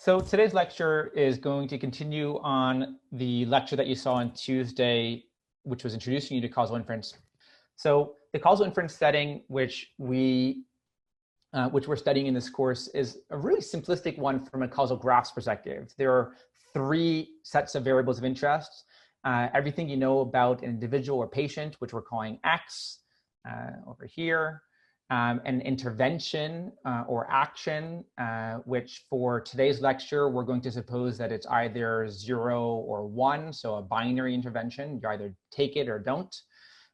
So today's lecture is going to continue on the lecture that you saw on Tuesday, which was introducing you to causal inference. So the causal inference setting, which we're studying in this course, is a really simplistic one from a causal graphs perspective. There are three sets of variables of interest. Everything you know about an individual or patient, which we're calling X over here. An intervention or action, which for today's lecture, we're going to suppose that it's either 0 or 1, so a binary intervention. You either take it or don't,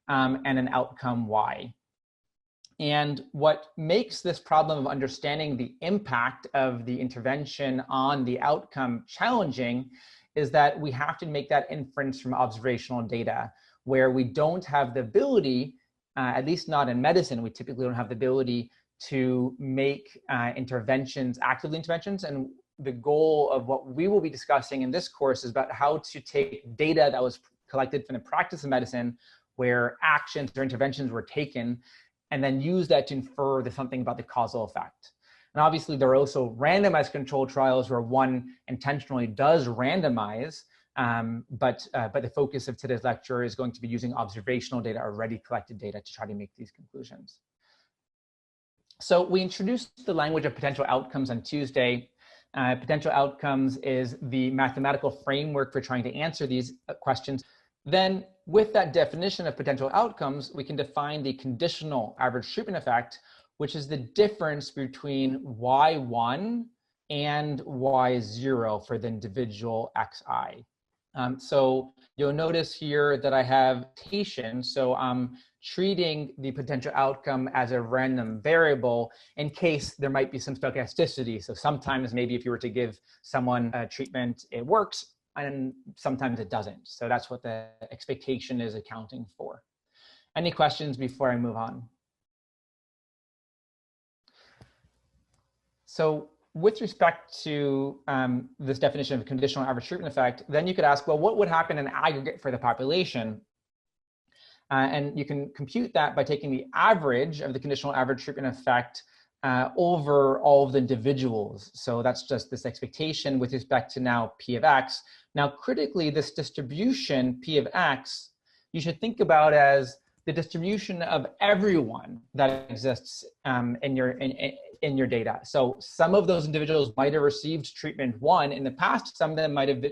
and an outcome Y. And what makes this problem of understanding the impact of the intervention on the outcome challenging is that we have to make that inference from observational data, where we don't have the ability, at least not in medicine, we typically don't have the ability to make interventions, actively interventions. And the goal of what we will be discussing in this course is about how to take data that was collected from the practice of medicine, where actions or interventions were taken, and then use that to infer something about the causal effect. And obviously, there are also randomized controlled trials where one intentionally does randomize, but the focus of today's lecture is going to be using observational data, already collected data, to try to make these conclusions. So we introduced the language of potential outcomes on Tuesday. Potential outcomes is the mathematical framework for trying to answer these questions. Then with that definition of potential outcomes, we can define the conditional average treatment effect, which is the difference between Y1 and Y0 for the individual Xi. So you'll notice here that I have notation. So I'm treating the potential outcome as a random variable in case there might be some stochasticity. So sometimes maybe if you were to give someone a treatment, it works, and sometimes it doesn't. So that's what the expectation is accounting for. Any questions before I move on? So with respect to this definition of conditional average treatment effect, then you could ask, well, what would happen in aggregate for the population? And you can compute that by taking the average of the conditional average treatment effect over all of the individuals. So that's just this expectation with respect to now P of X. Now, critically, this distribution, P of X, you should think about as the distribution of everyone that exists in your data. So some of those individuals might have received treatment 1 in the past, some of them might have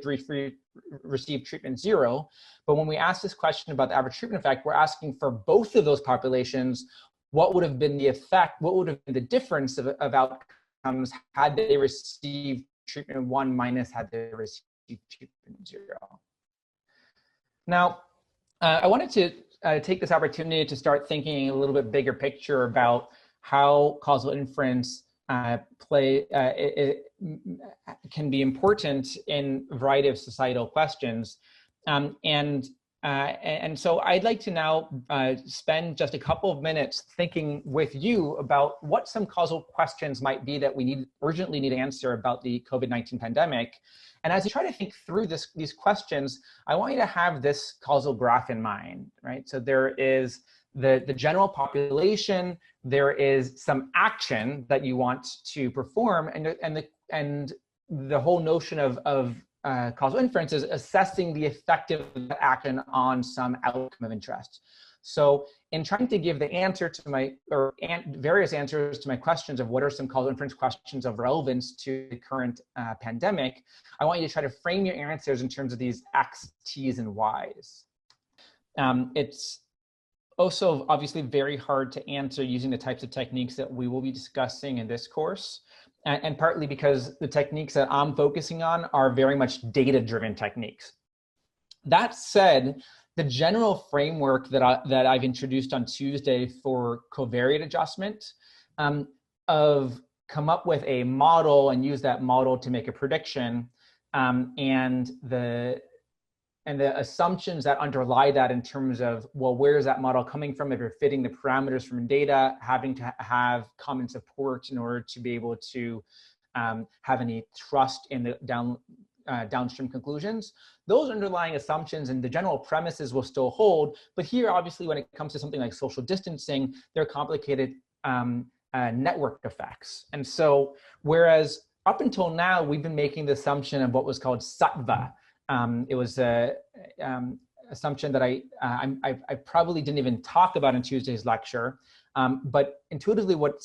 received treatment 0. But when we ask this question about the average treatment effect, we're asking for both of those populations, what would have been the effect, what would have been the difference of outcomes had they received treatment 1 minus had they received treatment 0. Now, I wanted to take this opportunity to start thinking a little bit bigger picture about how causal inference can be important in a variety of societal questions. And so I'd like to now spend just a couple of minutes thinking with you about what some causal questions might be that we urgently need to answer about the COVID-19 pandemic. And as you try to think through these questions, I want you to have this causal graph in mind, right? So there is the general population, there is some action that you want to perform, and the whole notion of causal inference is assessing the effect of that action on some outcome of interest. So in trying to give the answer to various answers to my questions of what are some causal inference questions of relevance to the current pandemic, I want you to try to frame your answers in terms of these X, T's, and Y's. It's also obviously very hard to answer using the types of techniques that we will be discussing in this course, and partly because the techniques that I'm focusing on are very much data-driven techniques. That said, the general framework that I've introduced on Tuesday for covariate adjustment of come up with a model and use that model to make a prediction, and the assumptions that underlie that in terms of, well, where is that model coming from? If you're fitting the parameters from data, having to have common support in order to be able to have any trust in the downstream conclusions. Those underlying assumptions and the general premises will still hold. But here, obviously, when it comes to something like social distancing, there are complicated network effects. And so whereas up until now, we've been making the assumption of what was called sattva. It was a assumption that I probably didn't even talk about in Tuesday's lecture. But intuitively, what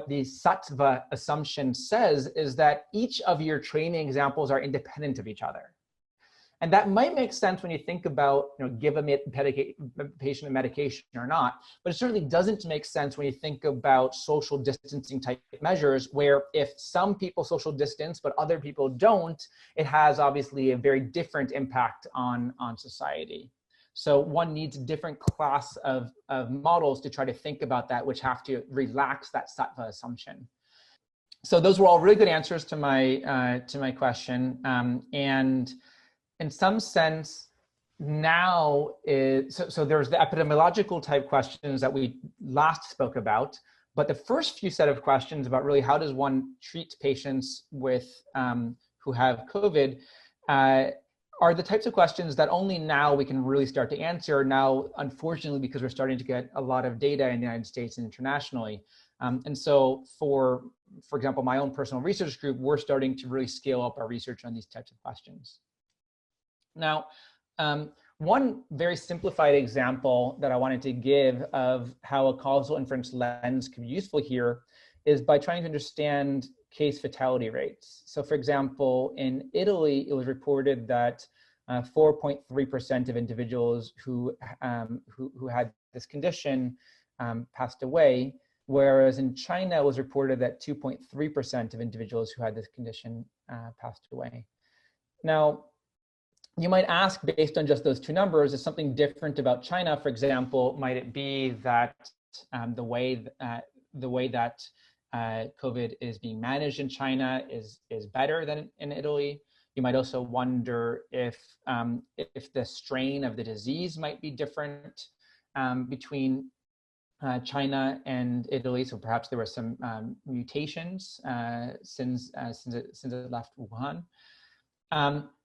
the sattva assumption says is that each of your training examples are independent of each other. And that might make sense when you think about, give a patient a medication or not, but it certainly doesn't make sense when you think about social distancing type measures, where if some people social distance, but other people don't, it has obviously a very different impact on society. So one needs a different class of models to try to think about that, which have to relax that sattva assumption. So those were all really good answers to my question. And in some sense, now so there's the epidemiological type questions that we last spoke about, but the first few set of questions about really how does one treat patients with who have COVID are the types of questions that only now we can really start to answer now, unfortunately, because we're starting to get a lot of data in the United States and internationally. And so for example, my own personal research group, we're starting to really scale up our research on these types of questions. Now, one very simplified example that I wanted to give of how a causal inference lens could be useful here is by trying to understand case fatality rates. So for example, in Italy, it was reported that 4.3% of individuals who had this condition passed away, whereas in China, it was reported that 2.3% of individuals who had this condition passed away. Now, you might ask, based on just those two numbers, is something different about China? For example, might it be that the way that COVID is being managed in China is better than in Italy? You might also wonder if the strain of the disease might be different between China and Italy. So perhaps there were some mutations since it left Wuhan.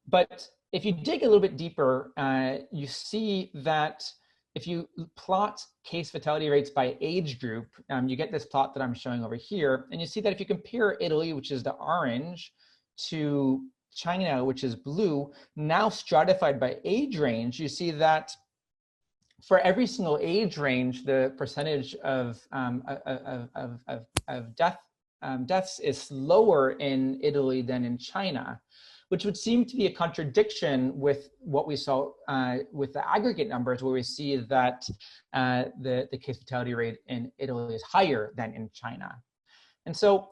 But if you dig a little bit deeper, you see that if you plot case fatality rates by age group, you get this plot that I'm showing over here. And you see that if you compare Italy, which is the orange, to China, which is blue, now stratified by age range, you see that for every single age range, the percentage of deaths is lower in Italy than in China, which would seem to be a contradiction with what we saw with the aggregate numbers, where we see that the case fatality rate in Italy is higher than in China. And so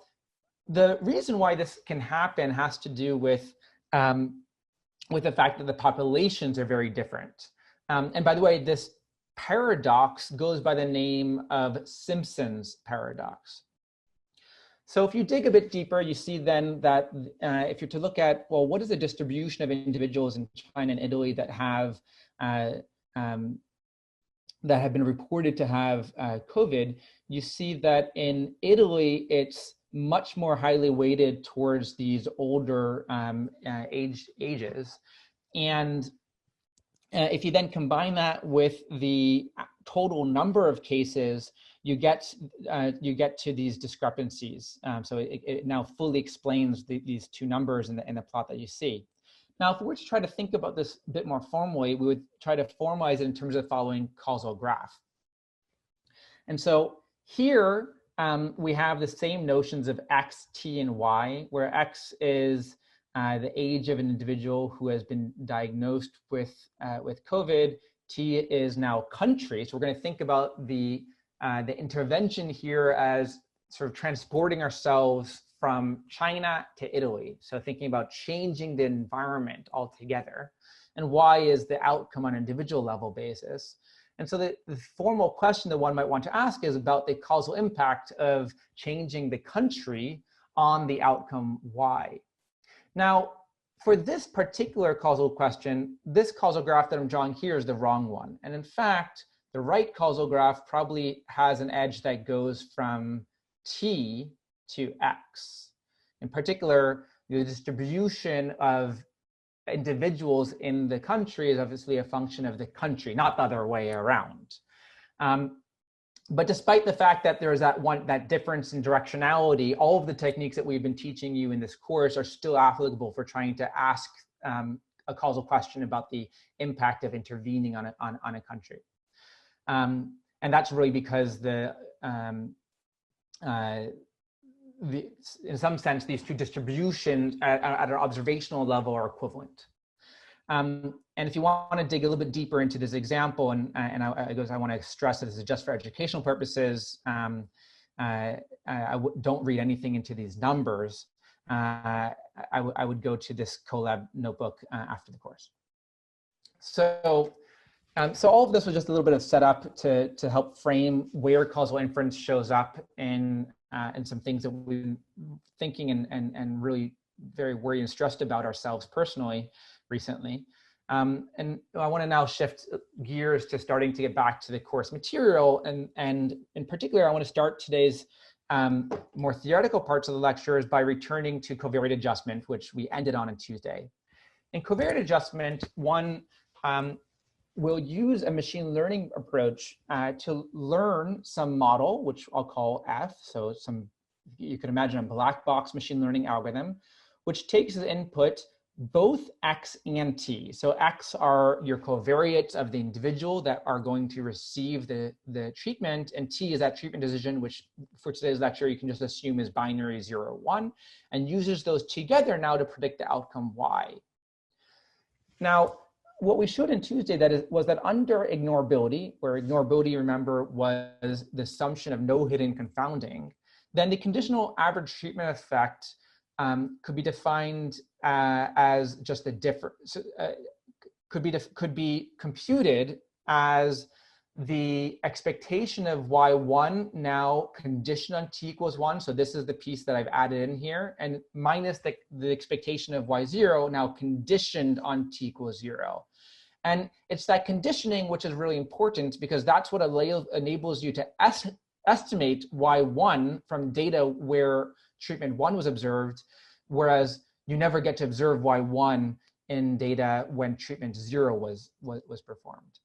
the reason why this can happen has to do with the fact that the populations are very different. And by the way, this paradox goes by the name of Simpson's paradox. So if you dig a bit deeper, you see then that if you're to look at, well, what is the distribution of individuals in China and Italy that have been reported to have COVID, you see that in Italy, it's much more highly weighted towards these older ages. And if you then combine that with the total number of cases, you get to these discrepancies. So it now fully explains these two numbers in the plot that you see. Now, if we were to try to think about this a bit more formally, we would try to formalize it in terms of the following causal graph. And so here we have the same notions of X, T, and Y, where X is the age of an individual who has been diagnosed with COVID. T is now country. So we're going to think about the intervention here as sort of transporting ourselves from China to Italy. So thinking about changing the environment altogether. And Y is the outcome on an individual level basis. And so the formal question that one might want to ask is about the causal impact of changing the country on the outcome Y. Now, for this particular causal question, this causal graph that I'm drawing here is the wrong one. And in fact, the right causal graph probably has an edge that goes from T to X. In particular, the distribution of individuals in the country is obviously a function of the country, not the other way around. But despite the fact that there is that difference in directionality, all of the techniques that we've been teaching you in this course are still applicable for trying to ask a causal question about the impact of intervening on a country. And that's really because in some sense, these two distributions at an observational level are equivalent. And if you want to dig a little bit deeper into this example, and I want to stress that this is just for educational purposes, don't read anything into these numbers. I would go to this Colab notebook after the course. So all of this was just a little bit of setup to help frame where causal inference shows up in some things that we've been thinking and really very worried and stressed about ourselves personally recently. And I want to now shift gears to starting to get back to the course material. And in particular, I want to start today's more theoretical parts of the lectures by returning to covariate adjustment, which we ended on Tuesday. In covariate adjustment, one will use a machine learning approach to learn some model, which I'll call F. So you can imagine a black box machine learning algorithm, which takes as input both X and T. So X are your covariates of the individual that are going to receive the treatment, and T is that treatment decision, which for today's lecture, you can just assume is binary 0, 1, and uses those together now to predict the outcome Y. Now, what we showed in Tuesday was that under ignorability, where ignorability, remember, was the assumption of no hidden confounding, then the conditional average treatment effect could be defined as just a difference, could be computed as the expectation of y1 now conditioned on t equals 1. So this is the piece that I've added in here, and minus the expectation of y0 now conditioned on t equals 0. And it's that conditioning which is really important, because that's what enables you to estimate y1 from data where treatment 1 was observed, whereas you never get to observe y1 in data when treatment 0 was performed.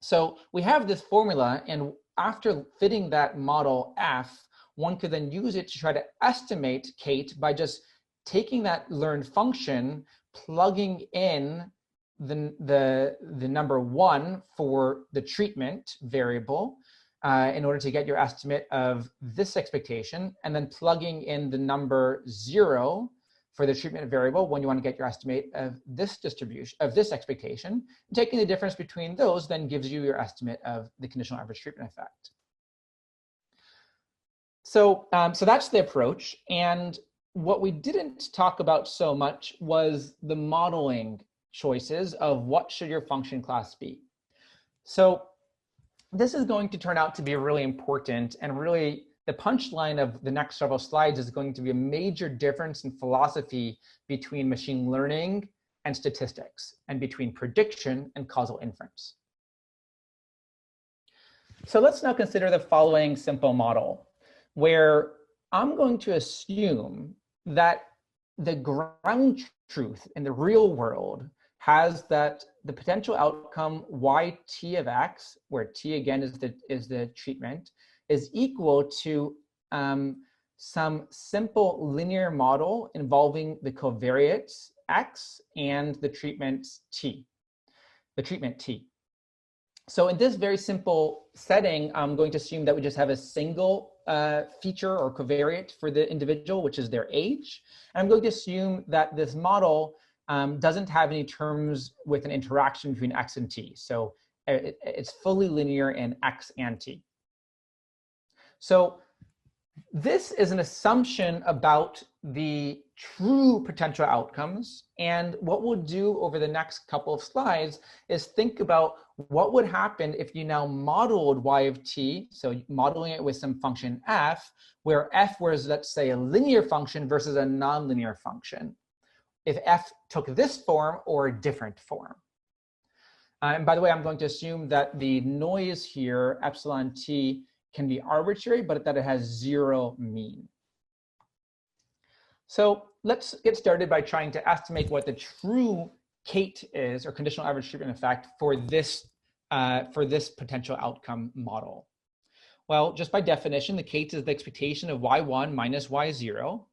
So we have this formula, and after fitting that model F, one could then use it to try to estimate Kate by just taking that learned function, plugging in the number 1 for the treatment variable in order to get your estimate of this expectation, and then plugging in the number 0 for the treatment variable when you want to get your estimate of this distribution, of this expectation. And taking the difference between those then gives you your estimate of the conditional average treatment effect. So that's the approach. And what we didn't talk about so much was the modeling choices of what should your function class be. So this is going to turn out to be really important, and really the punchline of the next several slides is going to be a major difference in philosophy between machine learning and statistics, and between prediction and causal inference. So let's now consider the following simple model, where I'm going to assume that the ground truth in the real world has that the potential outcome yt of x, where t again is the treatment, is equal to some simple linear model involving the covariates x and the treatment t. So in this very simple setting, I'm going to assume that we just have a single feature or covariate for the individual, which is their age. And I'm going to assume that this model doesn't have any terms with an interaction between x and t. So it's fully linear in x and t. So this is an assumption about the true potential outcomes. And what we'll do over the next couple of slides is think about what would happen if you now modeled y of t, so modeling it with some function f, where f was, let's say, a linear function versus a nonlinear function, if f took this form or a different form. And by the way, I'm going to assume that the noise here, epsilon t, can be arbitrary, but that it has 0 mean. So let's get started by trying to estimate what the true Kate is, or conditional average treatment effect, for this potential outcome model. Well, just by definition, the kate is the expectation of y1 minus y0.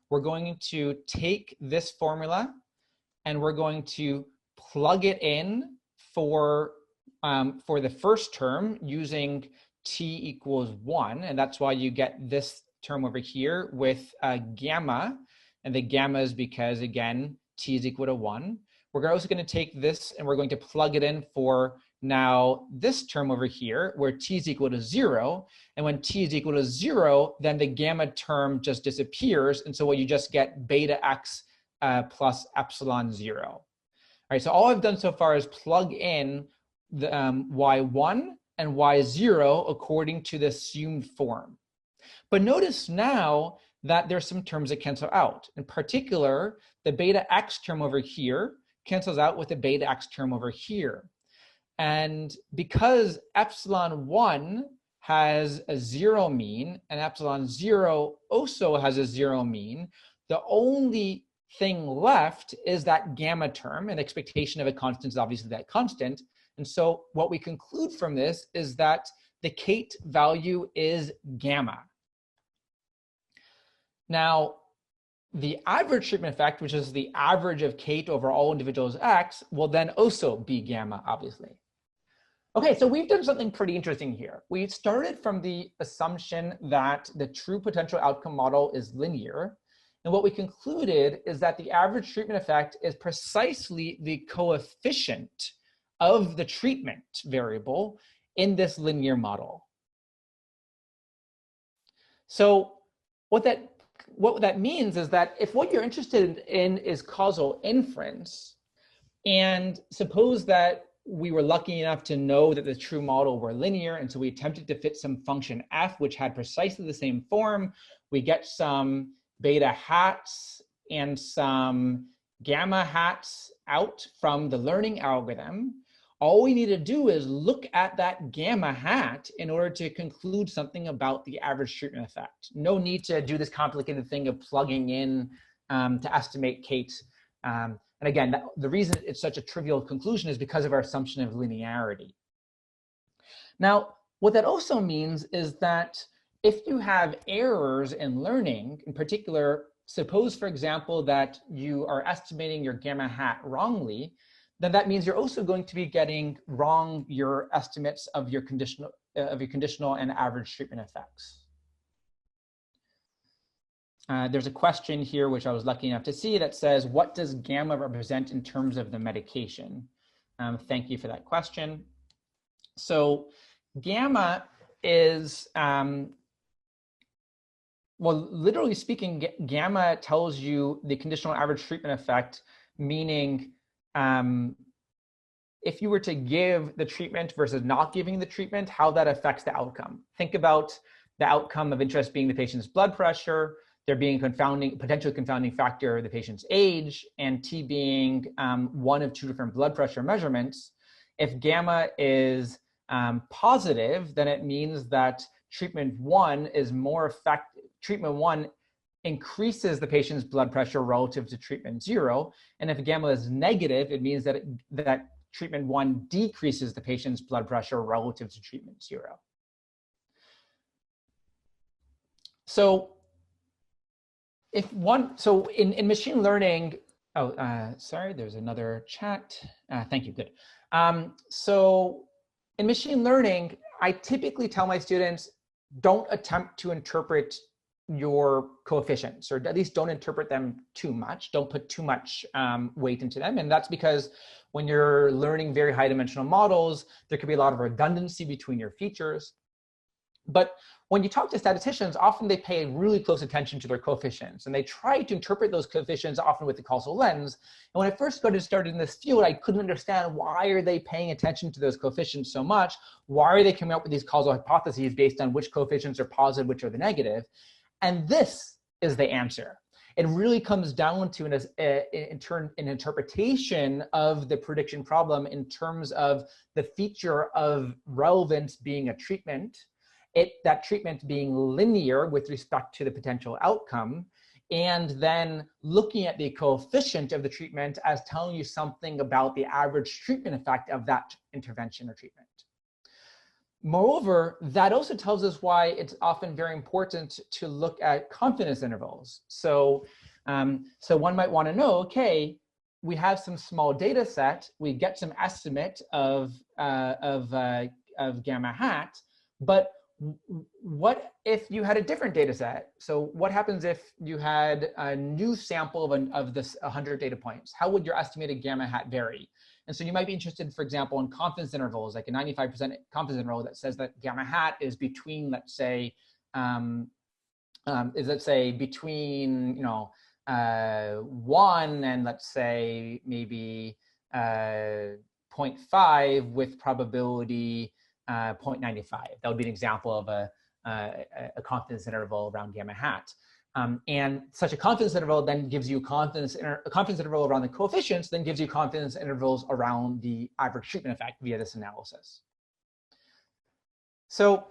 We're going to take this formula and we're going to plug it in for the first term using t equals 1. And that's why you get this term over here with gamma. And the gamma is because, again, t is equal to 1. We're also going to take this and we're going to plug it in for now this term over here where t is equal to 0. And when t is equal to 0, then the gamma term just disappears. And so what you just get beta x plus epsilon 0. All right, so all I've done so far is plug in the y1 and y0 according to the assumed form. But notice now that there's some terms that cancel out. In particular, the beta x term over here cancels out with the beta x term over here. And because epsilon 1 has a 0 mean and epsilon 0 also has a 0 mean, the only thing left is that gamma term, and expectation of a constant is obviously that constant. And so what we conclude from this is that the kate value is gamma. Now, the average treatment effect, which is the average of kate over all individuals x, will then also be gamma, obviously. Okay, so we've done something pretty interesting here. We started from the assumption that the true potential outcome model is linear. And what we concluded is that the average treatment effect is precisely the coefficient of the treatment variable in this linear model. So what that means is that if what you're interested in is causal inference, and suppose that we were lucky enough to know that the true model were linear, and so we attempted to fit some function f which had precisely the same form, we get some beta hats and some gamma hats out from the learning algorithm. All we need to do is look at that gamma hat in order to conclude something about the average treatment effect. No need to do this complicated thing of plugging in to estimate kate. And again, the reason it's such a trivial conclusion is because of our assumption of linearity. Now, what that also means is that if you have errors in learning, in particular, suppose, for example, that you are estimating your gamma hat wrongly, then that means you're also going to be getting wrong your estimates of your conditional and average treatment effects. There's a question here, which I was lucky enough to see, that says, what does gamma represent in terms of the medication? Thank you for that question. So gamma is, well, literally speaking, gamma tells you the conditional average treatment effect, meaning if you were to give the treatment versus not giving the treatment, how that affects the outcome. Think about the outcome of interest being the patient's blood pressure, there being potential confounding factor, the patient's age, and T being one of two different blood pressure measurements. If gamma is positive, then it means that treatment 1 is more effective. Treatment 1 increases the patient's blood pressure relative to treatment 0. And if gamma is negative, it means that that treatment 1 decreases the patient's blood pressure relative to treatment 0. So in machine learning, sorry, there's another chat. Thank you, good. So in machine learning, I typically tell my students, don't attempt to interpret your coefficients, or at least don't interpret them too much. Don't put too much weight into them. And that's because when you're learning very high dimensional models, there could be a lot of redundancy between your features. But when you talk to statisticians, often they pay really close attention to their coefficients, and they try to interpret those coefficients often with the causal lens. And when I first started in this field, I couldn't understand, why are they paying attention to those coefficients so much? Why are they coming up with these causal hypotheses based on which coefficients are positive, which are the negative? And this is the answer. It really comes down to an interpretation of the prediction problem in terms of the feature of relevance being a treatment, that treatment being linear with respect to the potential outcome, and then looking at the coefficient of the treatment as telling you something about the average treatment effect of that intervention or treatment. Moreover, that also tells us why it's often very important to look at confidence intervals. So one might want to know, okay, we have some small data set, we get some estimate of gamma hat, but what if you had a different data set? So what happens if you had a new sample of this 100 data points? How would your estimated gamma hat vary? And so you might be interested, for example, in confidence intervals, like a 95% confidence interval that says that gamma hat is between, let's say, between 1 and let's say maybe 0.5 with probability 0.95. That would be an example of a confidence interval around gamma hat. And such a confidence interval then gives you a confidence interval around the coefficients, then gives you confidence intervals around the average treatment effect via this analysis. So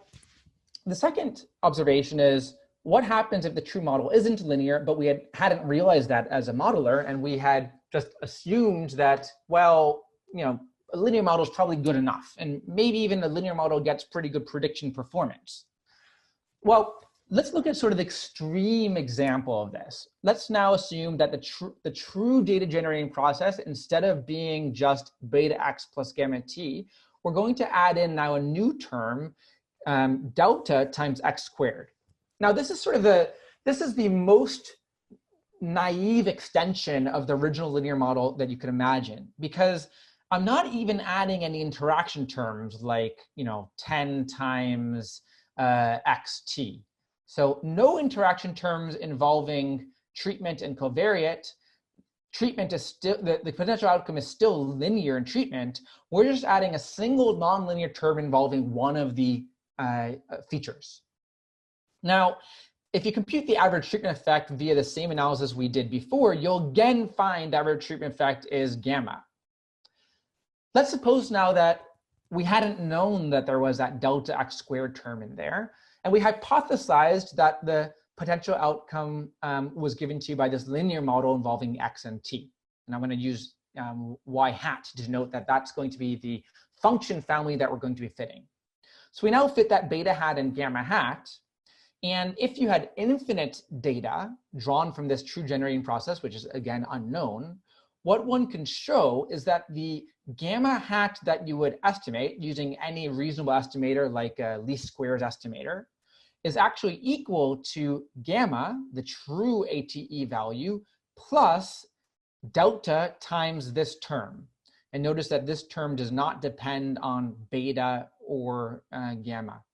the second observation is, what happens if the true model isn't linear, but we hadn't realized that as a modeler, and we had just assumed that, well, a linear model is probably good enough, and maybe even the linear model gets pretty good prediction performance. Well, let's look at sort of the extreme example of this. Let's now assume that the true data generating process, instead of being just beta x plus gamma t, we're going to add in now a new term, delta times x squared. Now, this is the most naive extension of the original linear model that you could imagine, because I'm not even adding any interaction terms like 10 times xt. So no interaction terms involving treatment and covariate. Treatment is still, the potential outcome is still linear in treatment. We're just adding a single nonlinear term involving one of the features. Now, if you compute the average treatment effect via the same analysis we did before, you'll again find the average treatment effect is gamma. Let's suppose now that we hadn't known that there was that delta x squared term in there, and we hypothesized that the potential outcome was given to you by this linear model involving x and t. And I'm going to use y hat to denote that that's going to be the function family that we're going to be fitting. So we now fit that beta hat and gamma hat. And if you had infinite data drawn from this true generating process, which is again unknown, what one can show is that the gamma hat that you would estimate using any reasonable estimator like a least squares estimator is actually equal to gamma, the true ATE value, plus delta times this term. And notice that this term does not depend on beta or gamma.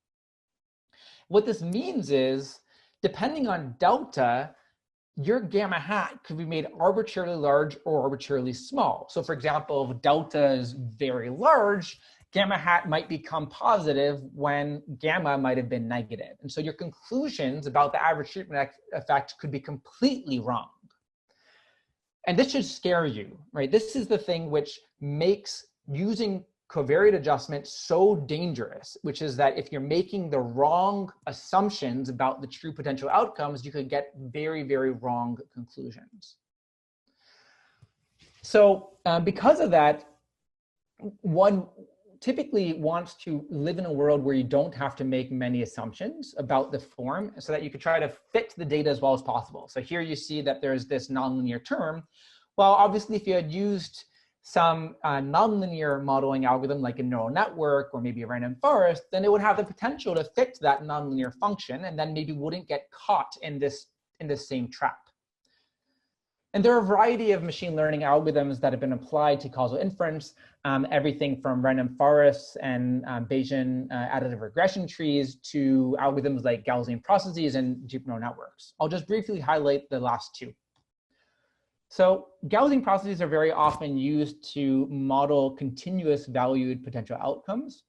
What this means is, depending on delta, your gamma hat could be made arbitrarily large or arbitrarily small. So for example, if delta is very large, gamma hat might become positive when gamma might have been negative. And so your conclusions about the average treatment effect could be completely wrong. And this should scare you, right? This is the thing which makes using covariate adjustment so dangerous, which is that if you're making the wrong assumptions about the true potential outcomes, you could get very, very wrong conclusions. So because of that, one typically wants to live in a world where you don't have to make many assumptions about the form so that you could try to fit the data as well as possible. So here you see that there's this nonlinear term. Well, obviously, if you had used some nonlinear modeling algorithm like a neural network or maybe a random forest, then it would have the potential to fit that nonlinear function and then maybe wouldn't get caught in this same trap. And there are a variety of machine learning algorithms that have been applied to causal inference, everything from random forests and Bayesian additive regression trees to algorithms like Gaussian processes and deep neural networks. I'll just briefly highlight the last two. So Gaussian processes are very often used to model continuous valued potential outcomes.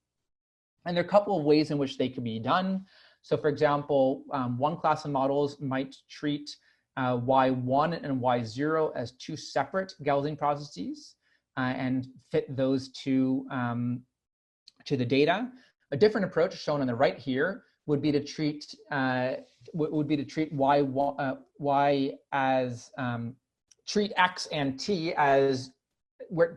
And there are a couple of ways in which they could be done. So for example, one class of models might treat y1 and y0 as two separate Gaussian processes and fit those two to the data. A different approach shown on the right here would be to treat treat x and t as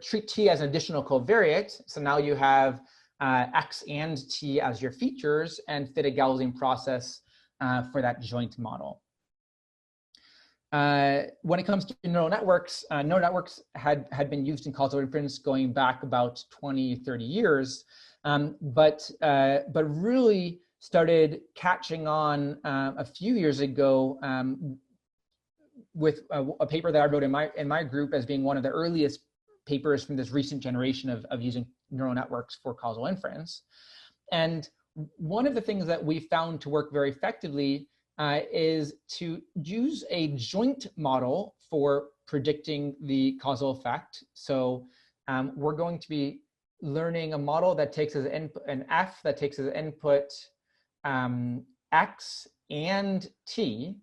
treat t as an additional covariate. So now you have X and T as your features and fit a Gaussian process for that joint model. When it comes to neural networks had been used in causal inference going back about 20, 30 years, but really started catching on a few years ago with a paper that I wrote in my group as being one of the earliest papers from this recent generation of using neural networks for causal inference. And one of the things that we found to work very effectively is to use a joint model for predicting the causal effect. So we're going to be learning a model that takes as input an F that takes as input X and T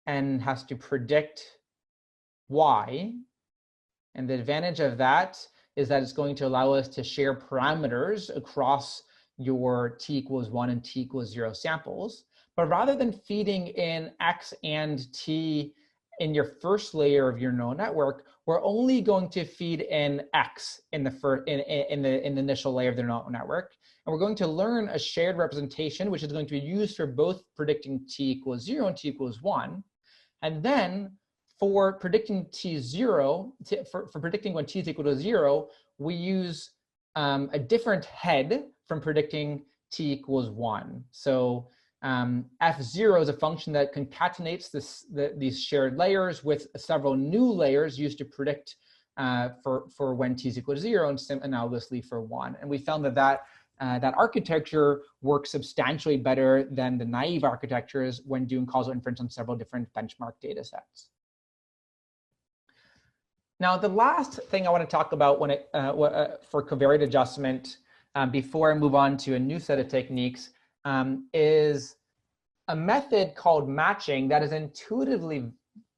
and has to predict Y. And the advantage of that is that it's going to allow us to share parameters across your T equals 1 and T equals 0 samples. But rather than feeding in X and T in your first layer of your neural network, we're only going to feed in X in the initial layer of the neural network. And we're going to learn a shared representation, which is going to be used for both predicting T equals 0 and T equals 1. And then for predicting T0, for predicting when T is equal to 0, we use a different head from predicting T equals 1. So F0 is a function that concatenates these shared layers with several new layers used to predict for when T is equal to 0 and analogously for 1. And we found that architecture works substantially better than the naive architectures when doing causal inference on several different benchmark data sets. Now, the last thing I want to talk about for covariate adjustment before I move on to a new set of techniques is a method called matching that is intuitively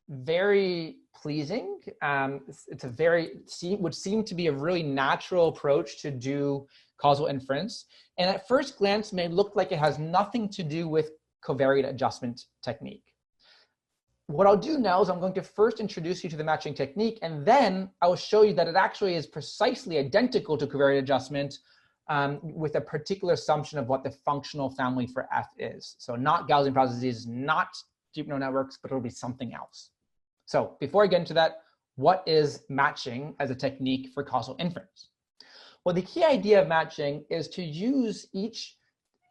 very pleasing. Would seem to be a really natural approach to do causal inference. And at first glance may look like it has nothing to do with covariate adjustment technique. What I'll do now is I'm going to first introduce you to the matching technique, and then I will show you that it actually is precisely identical to covariate adjustment with a particular assumption of what the functional family for F is. So not Gaussian processes, not deep neural networks, but it'll be something else. So before I get into that, what is matching as a technique for causal inference? Well, the key idea of matching is to use each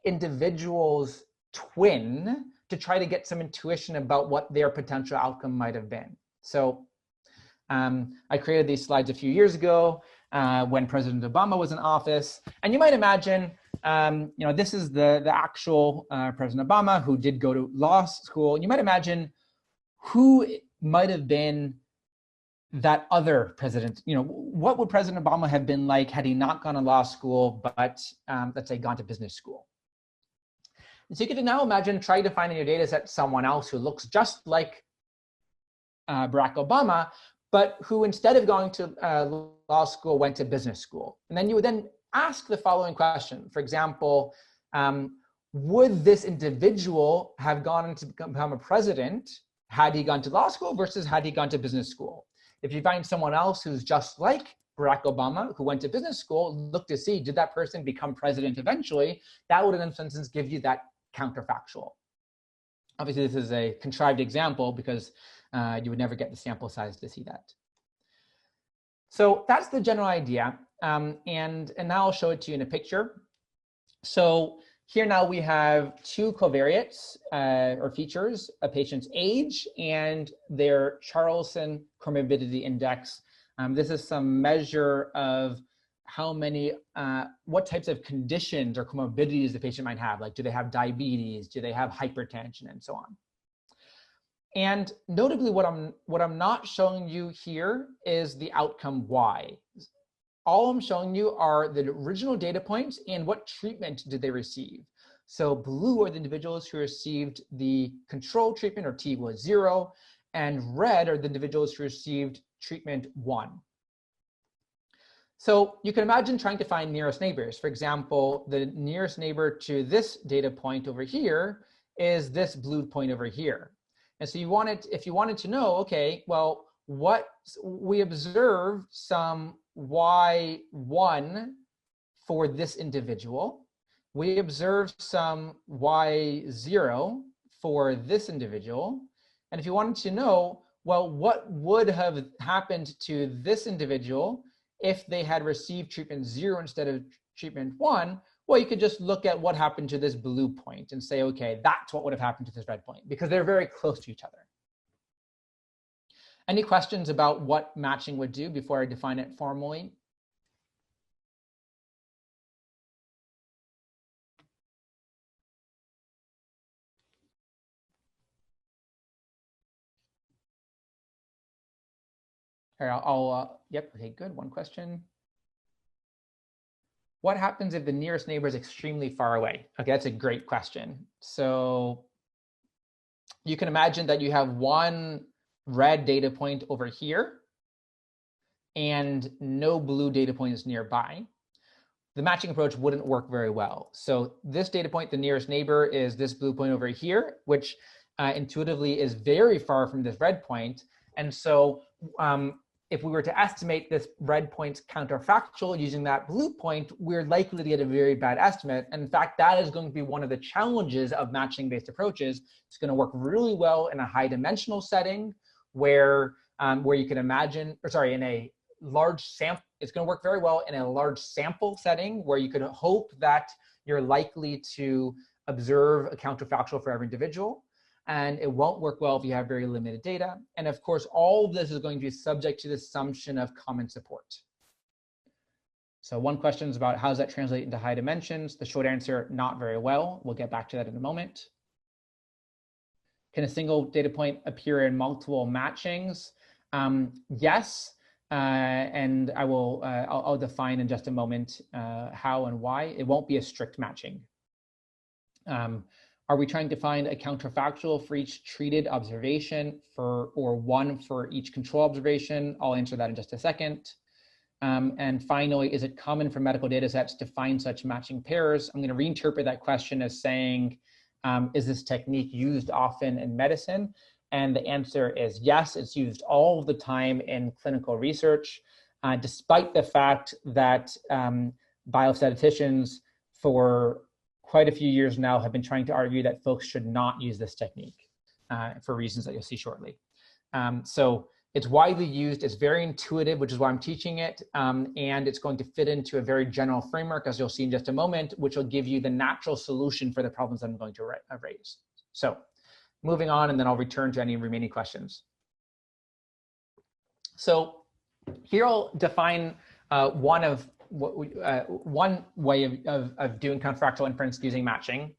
individual's twin to try to get some intuition about what their potential outcome might have been. So I created these slides a few years ago when President Obama was in office. And you might imagine, this is the actual President Obama who did go to law school. And you might imagine who might have been that other president. What would President Obama have been like had he not gone to law school, but let's say gone to business school? And so you can now imagine trying to find in your data set someone else who looks just like Barack Obama, but who instead of going to law school went to business school. And then you would then ask the following question. For example, would this individual have gone on to become a president had he gone to law school versus had he gone to business school? If you find someone else who's just like Barack Obama, who went to business school, look to see, did that person become president eventually? That would, in some sense, give you that counterfactual. Obviously, this is a contrived example because you would never get the sample size to see that. So that's the general idea. And now I'll show it to you in a picture. So here now we have two covariates or features, a patient's age and their Charlson comorbidity index. This is some measure of how many, what types of conditions or comorbidities the patient might have. Like, do they have diabetes? Do they have hypertension, and so on? And notably, what I'm not showing you here is the outcome Y. All I'm showing you are the original data points and what treatment did they receive. So blue are the individuals who received the control treatment, or T was 0, and red are the individuals who received treatment 1. So you can imagine trying to find nearest neighbors. For example, the nearest neighbor to this data point over here is this blue point over here. And so if you wanted to know, okay, well, what we observed some Y1 for this individual. We observe some y0 for this individual. And if you wanted to know, well, what would have happened to this individual if they had received treatment 0 instead of treatment 1, well, you could just look at what happened to this blue point and say, okay, that's what would have happened to this red point, because they're very close to each other. Any questions about what matching would do before I define it formally? Here, yep, okay, good, one question. What happens if the nearest neighbor is extremely far away? Okay, that's a great question. So you can imagine that you have one red data point over here and no blue data points nearby. The matching approach wouldn't work very well. So this data point, the nearest neighbor, is this blue point over here, which intuitively is very far from this red point. And so if we were to estimate this red point's counterfactual using that blue point, we're likely to get a very bad estimate. And in fact, that is going to be one of the challenges of matching-based approaches. It's going to work really well in a high-dimensional setting where you can imagine, or sorry, in a large sample. It's going to work very well in a large sample setting where you could hope that you're likely to observe a counterfactual for every individual. And it won't work well if you have very limited data. And of course, all of this is going to be subject to the assumption of common support. So one question is about how does that translate into high dimensions? The short answer, not very well. We'll get back to that in a moment. Can a single data point appear in multiple matchings? Yes, and I'll define in just a moment how and why. It won't be a strict matching. Are we trying to find a counterfactual for each treated observation or one for each control observation? I'll answer that in just a second. And finally, is it common for medical data sets to find such matching pairs? I'm going to reinterpret that question as saying, is this technique used often in medicine? And the answer is yes, it's used all the time in clinical research, despite the fact that biostatisticians for quite a few years now have been trying to argue that folks should not use this technique for reasons that you'll see shortly. So it's widely used, it's very intuitive, which is why I'm teaching it, and it's going to fit into a very general framework, as you'll see in just a moment, which will give you the natural solution for the problems that I'm going to raise. So moving on, and then I'll return to any remaining questions. So here I'll define one way of doing counterfactual inference using matching.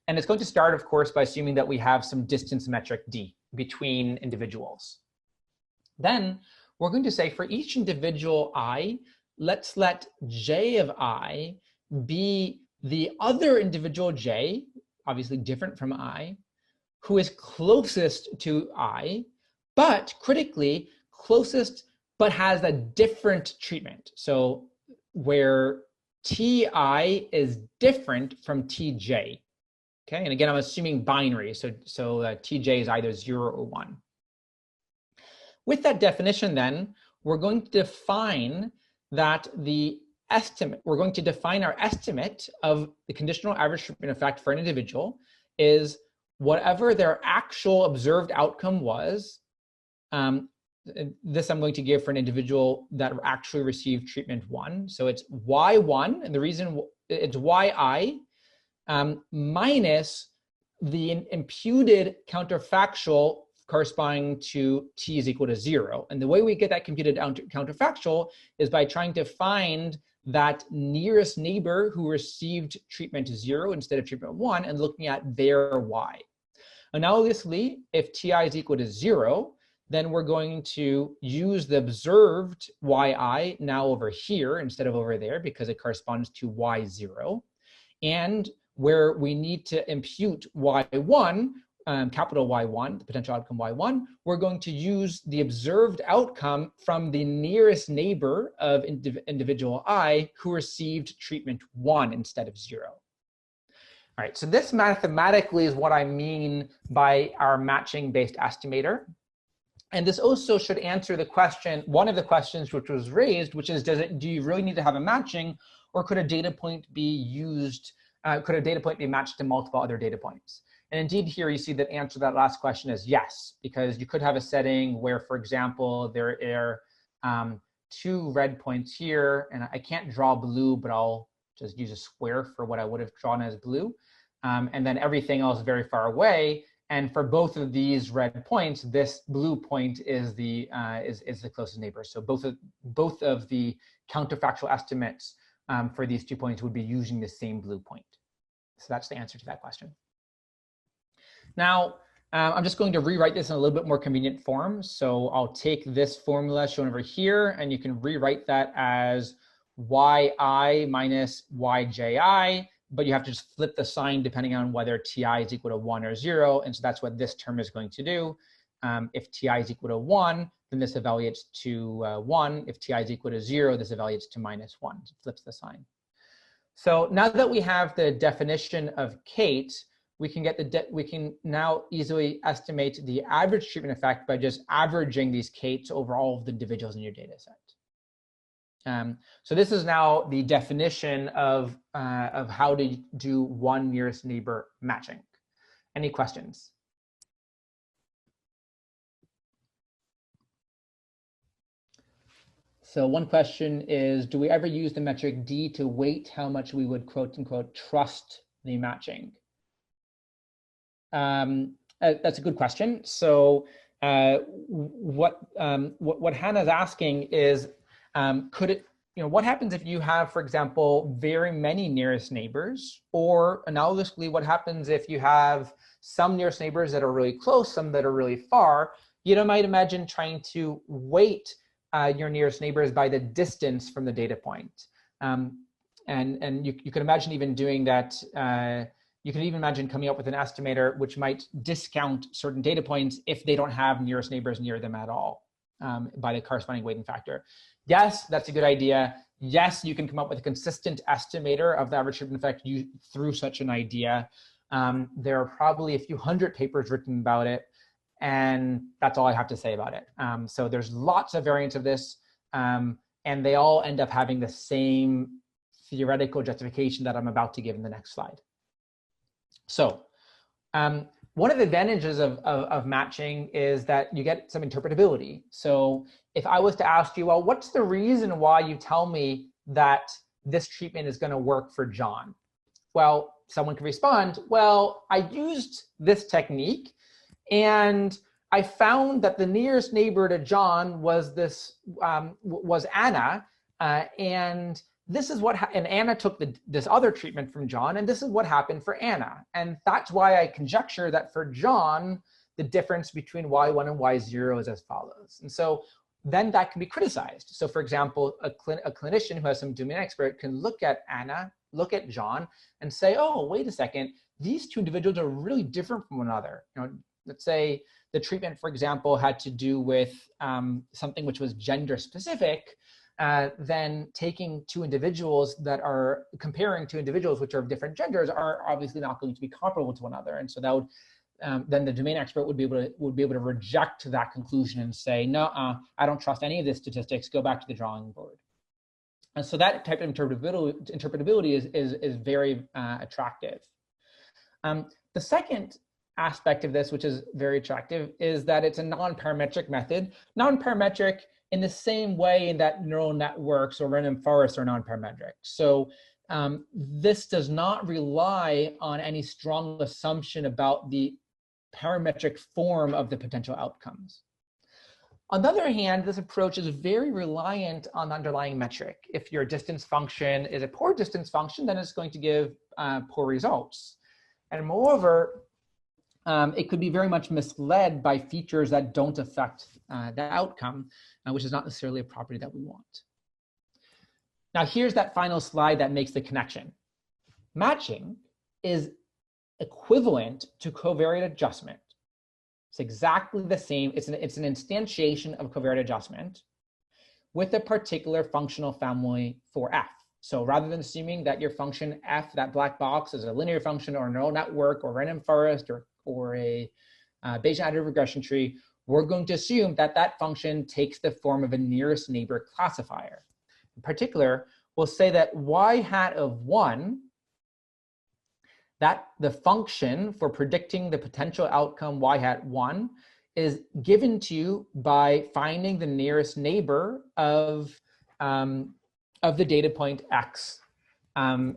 And it's going to start, of course, by assuming that we have some distance metric d between individuals. Then we're going to say for each individual I, let's let j of I be the other individual j, obviously different from I, who is closest to I, but critically closest but has a different treatment. So where ti is different from tj. Okay, and again, I'm assuming binary, so tj is either 0 or 1. With that definition, then, we're going to define that we're going to define our estimate of the conditional average treatment effect for an individual is whatever their actual observed outcome was. This I'm going to give for an individual that actually received treatment 1. So it's y1, and the reason it's yi minus the imputed counterfactual corresponding to t is equal to 0. And the way we get that computed counterfactual is by trying to find that nearest neighbor who received treatment 0 instead of treatment 1 and looking at their y. Analogously, if ti is equal to 0, then we're going to use the observed yi now over here instead of over there because it corresponds to y0. And where we need to impute y1, capital Y1, the potential outcome Y1, we're going to use the observed outcome from the nearest neighbor of individual I who received treatment 1 instead of 0. All right, so this mathematically is what I mean by our matching-based estimator. And this also should answer the question, one of the questions which was raised, which is, do you really need to have a matching, or could a data point be used, could a data point be matched to multiple other data points? And indeed here you see that answer to that last question is yes, because you could have a setting where, for example, there are 2 red points here, and I can't draw blue, but I'll just use a square for what I would have drawn as blue. And then everything else very far away. And for both of these red points, this blue point is the closest neighbor. So both of the counterfactual estimates for these 2 points would be using the same blue point. So that's the answer to that question. Now, I'm just going to rewrite this in a little bit more convenient form. So I'll take this formula shown over here, and you can rewrite that as yi minus yji, but you have to just flip the sign depending on whether ti is equal to 1 or 0. And so that's what this term is going to do. If ti is equal to 1, then this evaluates to 1. If ti is equal to 0, this evaluates to minus 1. It flips the sign. So now that we have the definition of Kate, we can now easily estimate the average treatment effect by just averaging these Kates over all of the individuals in your data set. So this is now the definition of how to do one nearest neighbor matching. Any questions? So one question is, do we ever use the metric D to weight how much we would quote unquote trust the matching? That's a good question. So what Hannah's asking is, what happens if you have, for example, very many nearest neighbors, or analogously, what happens if you have some nearest neighbors that are really close, some that are really far? You might imagine trying to weight your nearest neighbors by the distance from the data point. And you can imagine even doing that. You can even imagine coming up with an estimator which might discount certain data points if they don't have nearest neighbors near them at all by the corresponding weighting factor. Yes, that's a good idea. Yes, you can come up with a consistent estimator of the average treatment effect through such an idea. There are probably a few hundred papers written about it, and that's all I have to say about it. So there's lots of variants of this, and they all end up having the same theoretical justification that I'm about to give in the next slide. So one of the advantages of matching is that you get some interpretability. So if I was to ask you, well, what's the reason why you tell me that this treatment is going to work for John? Well, someone can respond, well, I used this technique and I found that the nearest neighbor to John was Anna, and this is and Anna took this other treatment from John, and this is what happened for Anna. And that's why I conjecture that for John, the difference between Y1 and Y0 is as follows. And so then that can be criticized. So for example, a clinician who has some domain expert can look at Anna, look at John, and say, oh, wait a second, these two individuals are really different from one another. Let's say the treatment, for example, had to do with something which was gender specific. Then taking two individuals that are comparing two individuals which are of different genders are obviously not going to be comparable to one another, and so that would then the domain expert would be able to reject that conclusion and say, no, I don't trust any of the statistics. Go back to the drawing board. And so that type of interpretability is very attractive. The second aspect of this, which is very attractive, is that it's a non-parametric method. Non-parametric in the same way in that neural networks or random forests are non-parametric. So this does not rely on any strong assumption about the parametric form of the potential outcomes. On the other hand, this approach is very reliant on the underlying metric. If your distance function is a poor distance function, then it's going to give poor results. And moreover, it could be very much misled by features that don't affect the outcome, which is not necessarily a property that we want. Now, here's that final slide that makes the connection. Matching is equivalent to covariate adjustment. It's exactly the same. It's an instantiation of covariate adjustment with a particular functional family for f. So rather than assuming that your function f, that black box, is a linear function or a neural network or random forest or a Bayesian additive regression tree, we're going to assume that that function takes the form of a nearest neighbor classifier. In particular, we'll say that y hat of 1, that the function for predicting the potential outcome y hat 1 is given to you by finding the nearest neighbor of the data point x,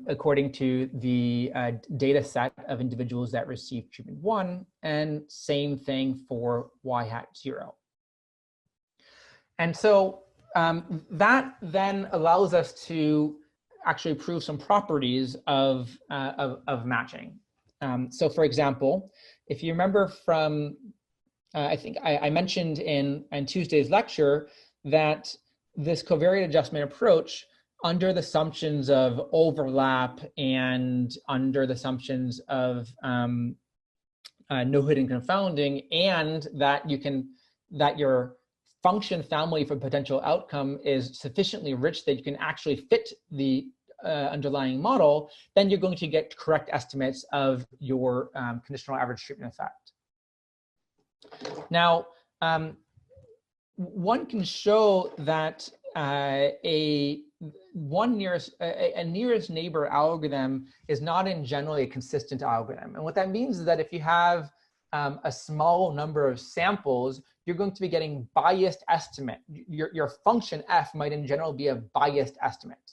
according to the data set of individuals that receive treatment 1, and same thing for y hat 0. And so that then allows us to actually prove some properties of matching. So for example, if you remember from, I think I mentioned in Tuesday's lecture that this covariate adjustment approach, under the assumptions of overlap and under the assumptions of no hidden confounding, and that your function family for potential outcome is sufficiently rich that you can actually fit the underlying model, then you're going to get correct estimates of your conditional average treatment effect. Now, one can show that a nearest neighbor algorithm is not in general a consistent algorithm. And what that means is that if you have a small number of samples, you're going to be getting biased estimate. Your function f might in general be a biased estimate.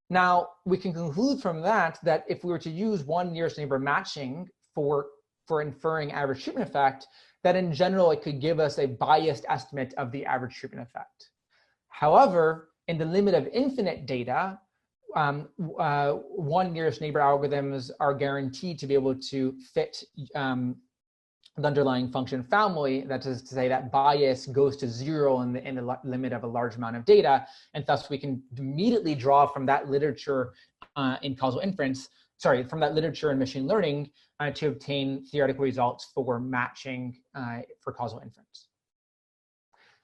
Now, we can conclude from that if we were to use one nearest neighbor matching for inferring average treatment effect, that in general it could give us a biased estimate of the average treatment effect. However, in the limit of infinite data, one nearest neighbor algorithms are guaranteed to be able to fit the underlying function family. That is to say that bias goes to 0 in the limit of a large amount of data, and thus we can immediately draw from that literature in causal inference, from that literature in machine learning to obtain theoretical results for matching for causal inference.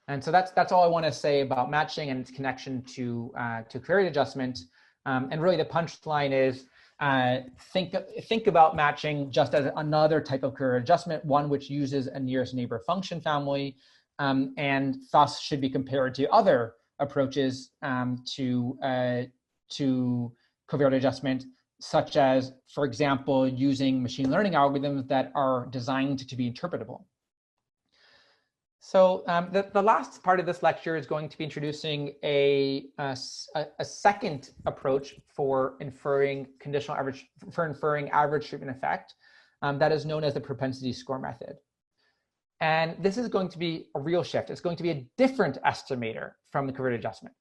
And so that's all I want to say about matching and its connection to covariate adjustment. And really the punchline is think about matching just as another type of covariate adjustment, one which uses a nearest neighbor function family, and thus should be compared to other approaches to covariate adjustment, such as, for example, using machine learning algorithms that are designed to be interpretable. So the last part of this lecture is going to be introducing a second approach for inferring average treatment effect that is known as the propensity score method. And this is going to be a real shift. It's going to be a different estimator from the covariate adjustment.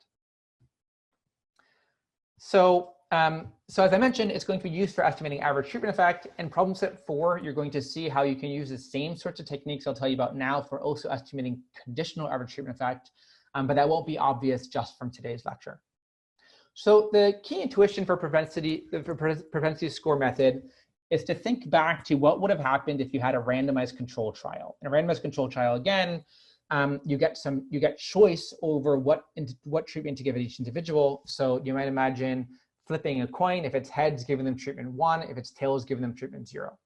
So as I mentioned, it's going to be used for estimating average treatment effect. And problem set 4, you're going to see how you can use the same sorts of techniques I'll tell you about now for also estimating conditional average treatment effect, but that won't be obvious just from today's lecture. So the key intuition for propensity score method is to think back to what would have happened if you had a randomized control trial. In a randomized control trial, again, you get choice over what treatment to give each individual. So you might imagine flipping a coin. If it's heads, giving them treatment 1. If it's tails, giving them treatment 0.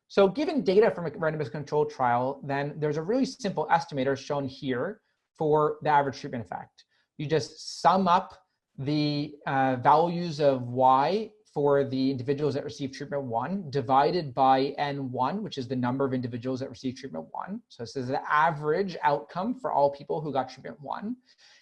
So given data from a randomized control trial, then there's a really simple estimator shown here for the average treatment effect. You just sum up the values of y for the individuals that receive treatment 1 divided by n1, which is the number of individuals that receive treatment 1. So this is the average outcome for all people who got treatment 1.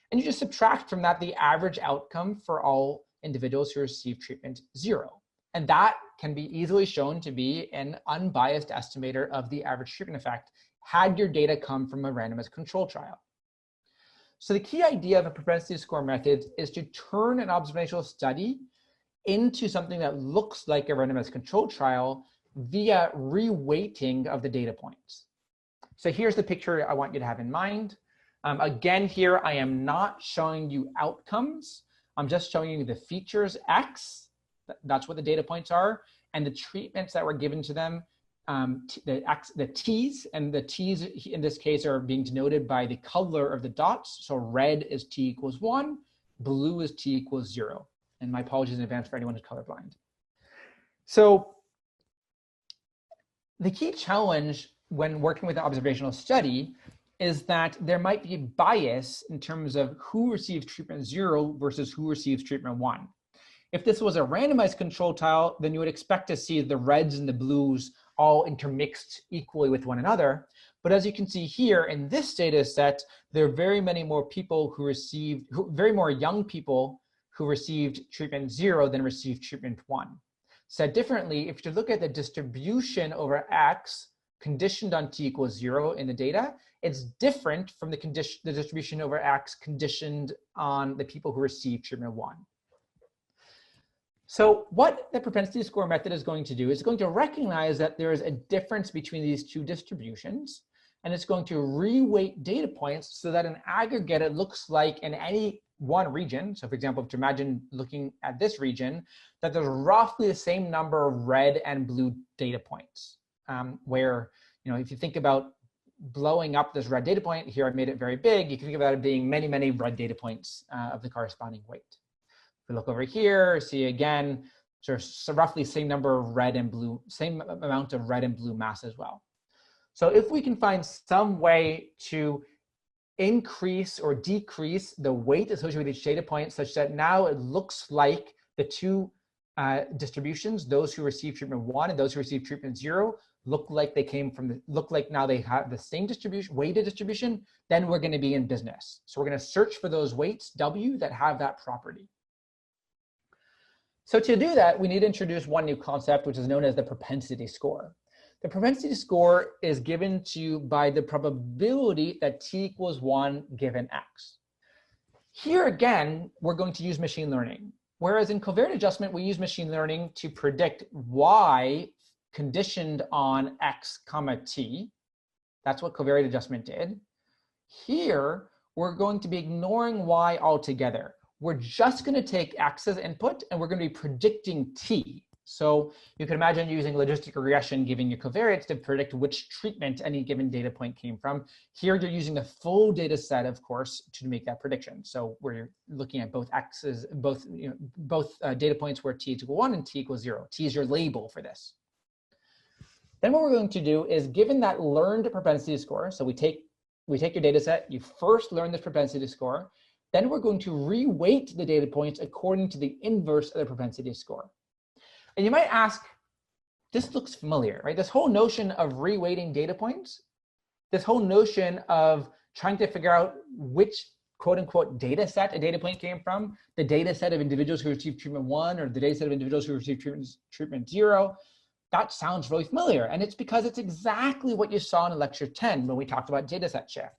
And you just subtract from that the average outcome for all individuals who receive treatment 0. And that can be easily shown to be an unbiased estimator of the average treatment effect had your data come from a randomized control trial. So the key idea of a propensity score method is to turn an observational study into something that looks like a randomized control trial via reweighting of the data points. So here's the picture I want you to have in mind. Again, here I am not showing you outcomes. I'm just showing you the features X, that's what the data points are, and the treatments that were given to them, the T's, and the T's in this case are being denoted by the color of the dots. So red is T equals 1, blue is T equals 0. And my apologies in advance for anyone who's colorblind. So the key challenge when working with an observational study is that there might be bias in terms of who receives treatment 0 versus who receives treatment 1. If this was a randomized control trial, then you would expect to see the reds and the blues all intermixed equally with one another. But as you can see here in this data set, there are very many more people who received, very more young people who received treatment 0 than received treatment 1. Said differently, if you look at the distribution over X conditioned on t equals 0 in the data, it's different from the distribution over X conditioned on the people who received treatment 1. So what the propensity score method is going to do is going to recognize that there is a difference between these two distributions, and it's going to reweight data points so that in aggregate it looks like in any one region. So for example, to imagine looking at this region, that there's roughly the same number of red and blue data points, where, if you think about blowing up this red data point, here I made it very big, you can think about it being many, many red data points of the corresponding weight. If we look over here, see again, so roughly same number of red and blue, same amount of red and blue mass as well. So if we can find some way to increase or decrease the weight associated with each data point such that now it looks like the two distributions, those who receive treatment 1 and those who receive treatment 0, look like they came from look like now they have the same distribution, weighted distribution, then we're going to be in business. So we're going to search for those weights W that have that property. So to do that, we need to introduce one new concept, which is known as the propensity score. The propensity score is given to you by the probability that t equals 1 given X. Here again, we're going to use machine learning. Whereas in covariate adjustment, we use machine learning to predict Y conditioned on X comma T. That's what covariate adjustment did. Here, we're going to be ignoring Y altogether. We're just going to take X as input, and we're going to be predicting T. So you can imagine using logistic regression, giving you covariates to predict which treatment any given data point came from. Here, you're using the full data set, of course, to make that prediction. So we're looking at both X's, both data points where T equals 1 and T equals 0. T is your label for this. Then what we're going to do is, given that learned propensity score, so we take your data set, you first learn this propensity score, then we're going to reweight the data points according to the inverse of the propensity score. And you might ask, this looks familiar, right? This whole notion of reweighting data points, this whole notion of trying to figure out which quote unquote data set a data point came from, the data set of individuals who received treatment 1 or the data set of individuals who received treatment 0, that sounds really familiar. And it's because it's exactly what you saw in lecture 10 when we talked about data set shift.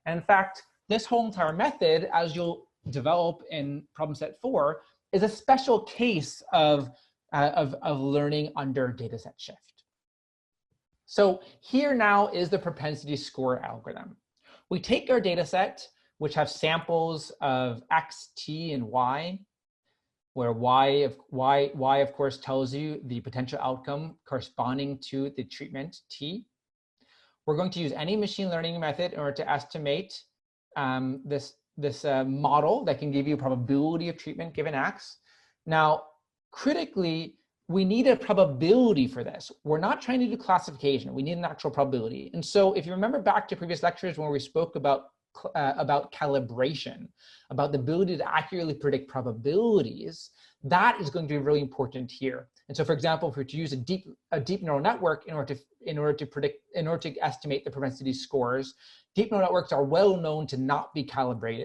And in fact, this whole entire method, as you'll develop in problem set 4, is a special case of learning under dataset shift. So here now is the propensity score algorithm. We take our data set, which have samples of X, T, and Y, where Y of course tells you the potential outcome corresponding to the treatment T. We're going to use any machine learning method in order to estimate this model that can give you a probability of treatment given X. Now, critically, we need a probability for this. We're not trying to do classification. We need an actual probability. And so if you remember back to previous lectures when we spoke about calibration, about the ability to accurately predict probabilities, that is going to be really important here. And so, for example, if we were to use a deep neural network in order to estimate the propensity scores, deep neural networks are well known to not be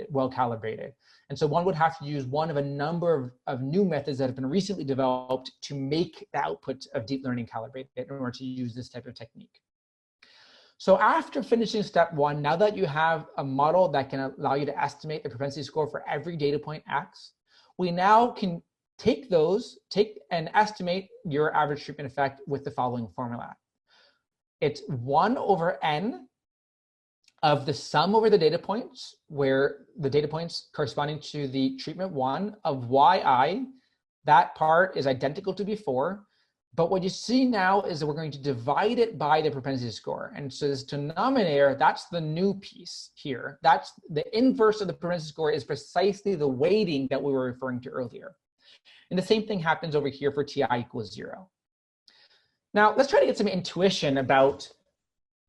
well calibrated. And so one would have to use one of a number of new methods that have been recently developed to make the output of deep learning calibrated in order to use this type of technique. So after finishing step 1, now that you have a model that can allow you to estimate the propensity score for every data point X, we now can take and estimate your average treatment effect with the following formula. It's 1 over n of the sum over the data points, where the data points corresponding to the treatment 1 of yi, that part is identical to before, but what you see now is that we're going to divide it by the propensity score. And so this denominator, that's the new piece here. That's the inverse of the propensity score, is precisely the weighting that we were referring to earlier. And the same thing happens over here for ti equals 0. Now, let's try to get some intuition about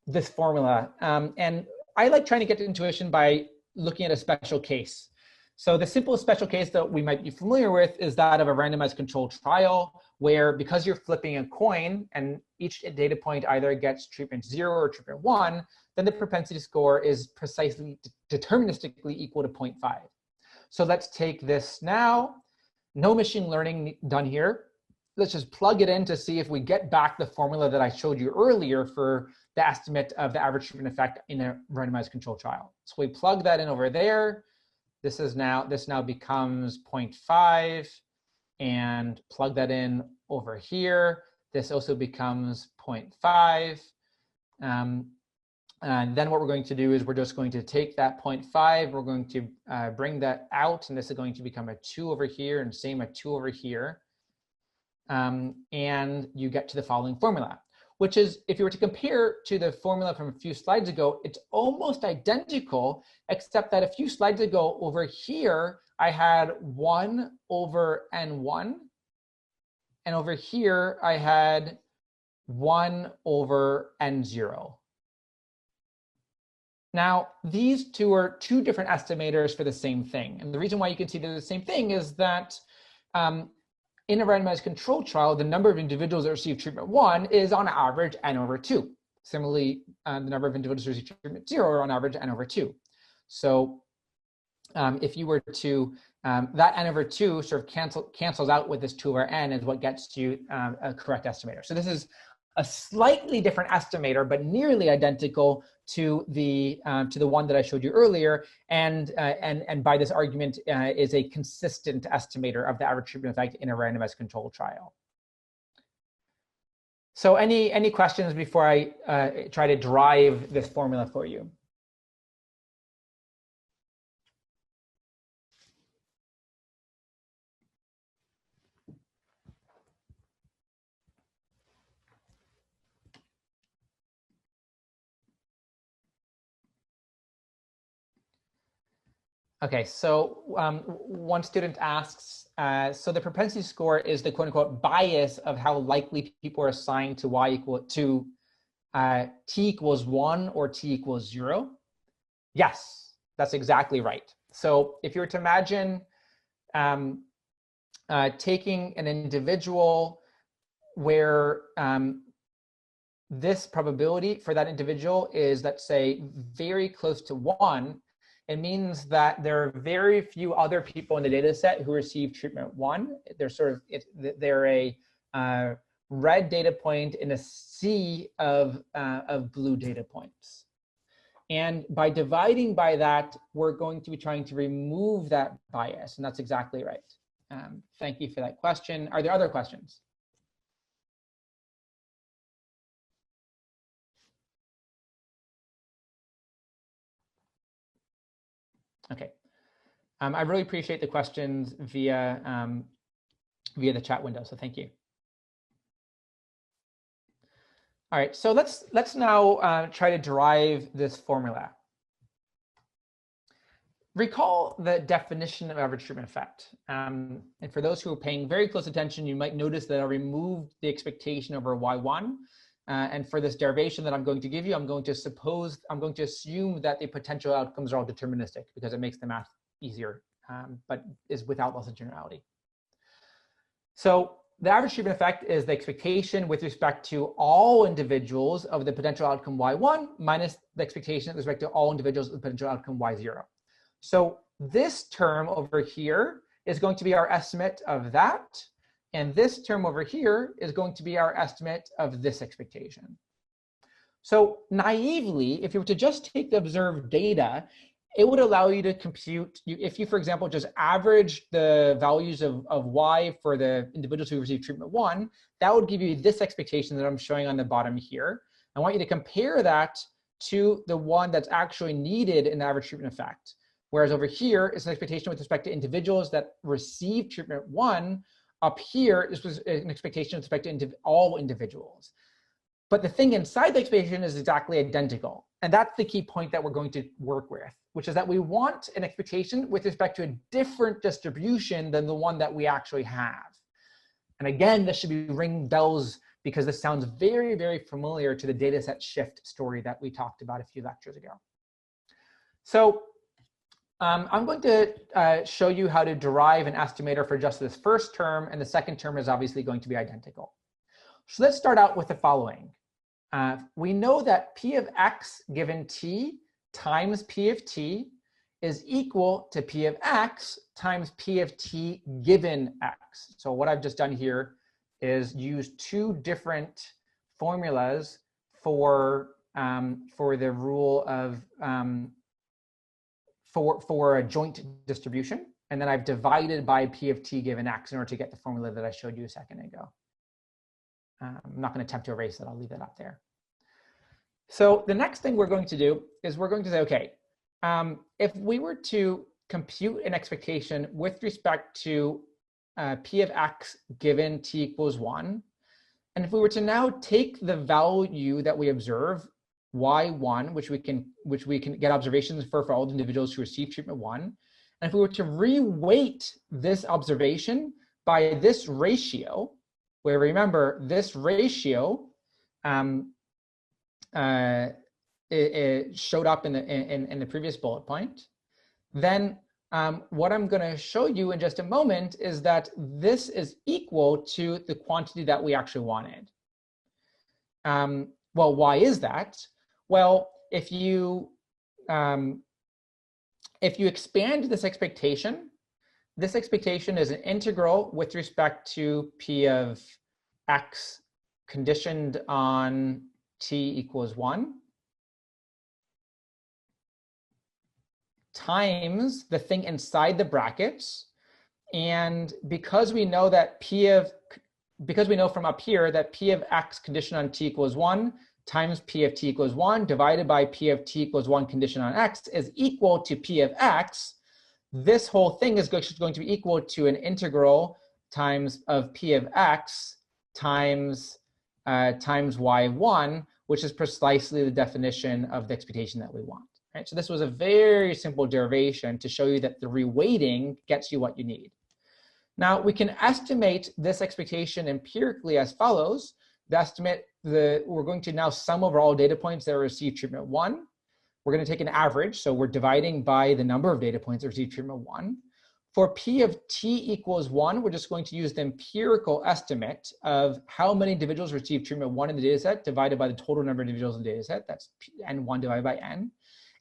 this formula. And I like trying to get to intuition by looking at a special case. So the simplest special case that we might be familiar with is that of a randomized controlled trial, where because you're flipping a coin and each data point either gets treatment 0 or treatment 1, then the propensity score is precisely deterministically equal to 0.5. So let's take this now. No machine learning done here. Let's just plug it in to see if we get back the formula that I showed you earlier for the estimate of the average treatment effect in a randomized controlled trial. So we plug that in over there. This now becomes 0.5, and plug that in over here. This also becomes 0.5. And then what we're going to do is we're just going to take that 0.5, we're going to bring that out, and this is going to become a 2 over here, and same a 2 over here. And you get to the following formula, which is, if you were to compare to the formula from a few slides ago, it's almost identical, except that a few slides ago over here, I had 1 over N1, and over here, I had 1 over N0. Now, these two are two different estimators for the same thing. And the reason why you can see they're the same thing is that in a randomized controlled trial, the number of individuals that receive treatment 1 is on average N over 2. Similarly, the number of individuals who receive treatment 0 are on average N over 2. So if you were to, that N over 2 sort of cancels out with this 2 over N is what gets you a correct estimator. So this is a slightly different estimator, but nearly identical to the one that I showed you earlier, and by this argument is a consistent estimator of the average treatment effect in a randomized controlled trial. So any questions before I try to drive this formula for you? Okay, so one student asks, so the propensity score is the quote unquote bias of how likely people are assigned to t equals 1 or t equals 0? Yes, that's exactly right. So if you were to imagine taking an individual where this probability for that individual is, let's say, very close to 1, it means that there are very few other people in the data set who receive treatment 1. They're a red data point in a sea of blue data points. And by dividing by that, we're going to be trying to remove that bias, and that's exactly right. Thank you for that question. Are there other questions? Okay. I really appreciate the questions via the chat window, so thank you. All right, so let's now try to derive this formula. Recall the definition of average treatment effect. And for those who are paying very close attention, you might notice that I removed the expectation over y1. And for this derivation that I'm going to give you, I'm going to assume that the potential outcomes are all deterministic because it makes the math easier, but is without loss of generality. So the average treatment effect is the expectation with respect to all individuals of the potential outcome y1 minus the expectation with respect to all individuals of the potential outcome y0. So this term over here is going to be our estimate of that. And this term over here is going to be our estimate of this expectation. So naively, if you were to just take the observed data, it would allow you to compute, if you, for example, just average the values of y for the individuals who receive treatment 1, that would give you this expectation that I'm showing on the bottom here. I want you to compare that to the one that's actually needed in the average treatment effect. Whereas over here is an expectation with respect to individuals that receive treatment 1. Up here, this was an expectation with respect to all individuals. But the thing inside the expectation is exactly identical. And that's the key point that we're going to work with, which is that we want an expectation with respect to a different distribution than the one that we actually have. And again, this should be ringing bells because this sounds very, very familiar to the dataset shift story that we talked about a few lectures ago. So I'm going to show you how to derive an estimator for just this first term, and the second term is obviously going to be identical. So let's start out with the following. We know that P of X given T times P of T is equal to P of X times P of T given X. So what I've just done here is use two different formulas for the rule of for a joint distribution, and then I've divided by P of T given X in order to get the formula that I showed you a second ago. I'm not going to attempt to erase it. I'll leave that up there. So the next thing we're going to do is we're going to say, okay, if we were to compute an expectation with respect to P of X given T equals 1, and if we were to now take the value that we observe, Y1, which we can get observations for all the individuals who receive treatment 1, and if we were to reweight this observation by this ratio, where remember this ratio it showed up in the previous bullet point, then what I'm going to show you in just a moment is that this is equal to the quantity that we actually wanted. Well, why is that? Well, if you expand this expectation is an integral with respect to P of X conditioned on T equals 1 times the thing inside the brackets. And because we know that because we know from up here that P of X conditioned on T equals 1 times P of T equals 1 divided by P of T equals 1 conditioned on X is equal to P of X, this whole thing is going to be equal to an integral times of P of X times Y1, which is precisely the definition of the expectation that we want. Right? So this was a very simple derivation to show you that the reweighting gets you what you need. Now we can estimate this expectation empirically as follows. We're going to now sum over all data points that receive treatment 1. We're going to take an average, so we're dividing by the number of data points that receive treatment 1. For P of T equals 1, we're just going to use the empirical estimate of how many individuals receive treatment 1 in the data set divided by the total number of individuals in the data set. That's N1 divided by N.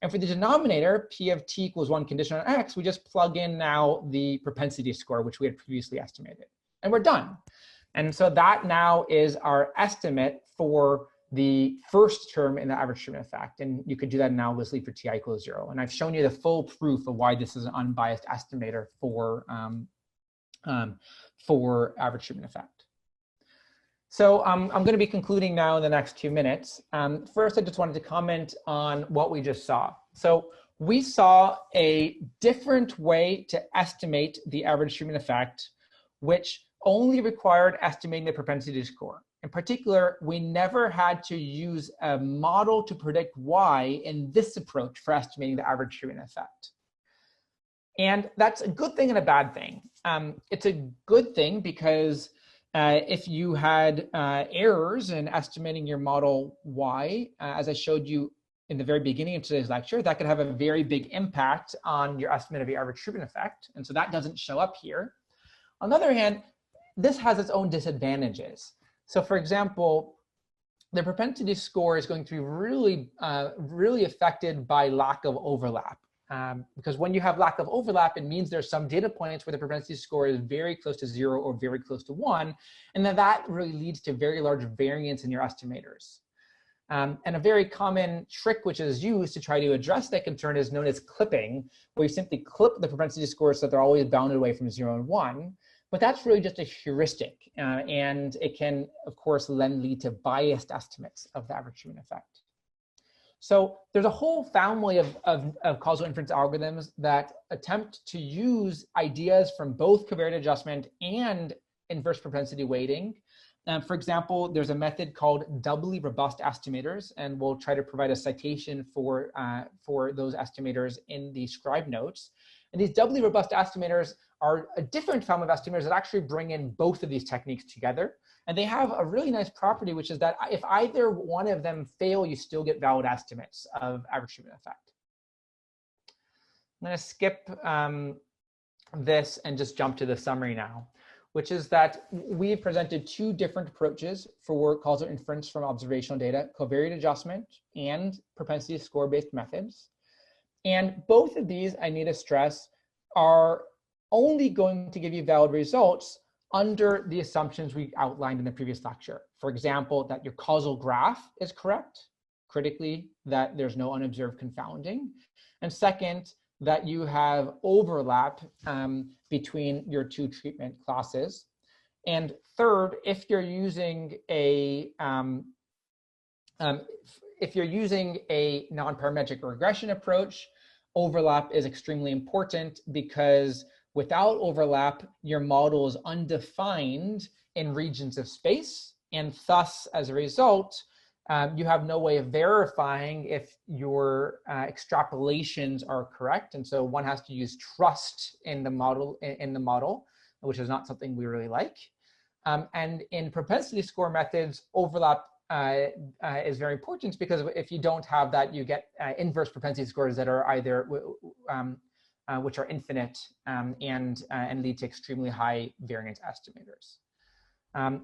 And for the denominator, P of T equals 1 conditional on X, we just plug in now the propensity score, which we had previously estimated. And we're done. And so that now is our estimate for the first term in the average treatment effect. And you could do that analogously for Ti equals 0. And I've shown you the full proof of why this is an unbiased estimator for average treatment effect. So I'm going to be concluding now in the next 2 minutes. First, I just wanted to comment on what we just saw. So we saw a different way to estimate the average treatment effect, which only required estimating the propensity score. In particular, we never had to use a model to predict Y in this approach for estimating the average treatment effect. And that's a good thing and a bad thing. It's a good thing because if you had errors in estimating your model Y, as I showed you in the very beginning of today's lecture, that could have a very big impact on your estimate of your average treatment effect. And so that doesn't show up here. On the other hand, this has its own disadvantages. So for example, the propensity score is going to be really affected by lack of overlap. Because when you have lack of overlap, it means there's some data points where the propensity score is very close to 0 or very close to 1. And then that really leads to very large variance in your estimators. And a very common trick which is used to try to address that concern is known as clipping, where you simply clip the propensity scores so they're always bounded away from 0 and 1. But that's really just a heuristic, and it can, of course, then lead to biased estimates of the average treatment effect. So there's a whole family of causal inference algorithms that attempt to use ideas from both covariate adjustment and inverse propensity weighting. For example, there's a method called doubly robust estimators, and we'll try to provide a citation for those estimators in the scribe notes. And these doubly robust estimators are a different family of estimators that actually bring in both of these techniques together. And they have a really nice property, which is that if either one of them fail, you still get valid estimates of average treatment effect. going to skip this and just jump to the summary now, which is that we've presented two different approaches for causal inference from observational data: covariate adjustment and propensity score-based methods. And both of these, I need to stress, are only going to give you valid results under the assumptions we outlined in the previous lecture. For example, that your causal graph is correct, critically, that there's no unobserved confounding. And second, that you have overlap between your two treatment classes. And third, if you're using a non-parametric regression approach, overlap is extremely important, because without overlap, your model is undefined in regions of space, and thus, as a result, you have no way of verifying if your extrapolations are correct. And so one has to use trust in the model, which is not something we really like. And in propensity score methods, overlap is very important, because if you don't have that, you get inverse propensity scores that are either which are infinite and lead to extremely high variance estimators.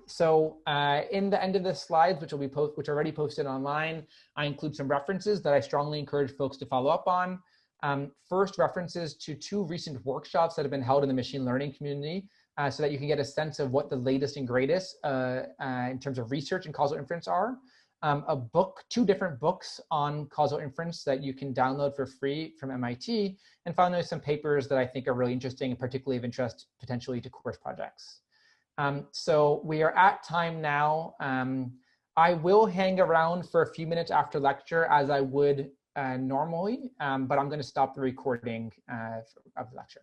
So in the end of the slides, which are already posted online, I include some references that I strongly encourage folks to follow up on. First, references to two recent workshops that have been held in the machine learning community, so that you can get a sense of what the latest and greatest in terms of research and causal inference are. Two different books on causal inference that you can download for free from MIT, and finally some papers that I think are really interesting and particularly of interest potentially to course projects. So we are at time now. I will hang around for a few minutes after lecture, as I would normally, but I'm going to stop the recording of the lecture.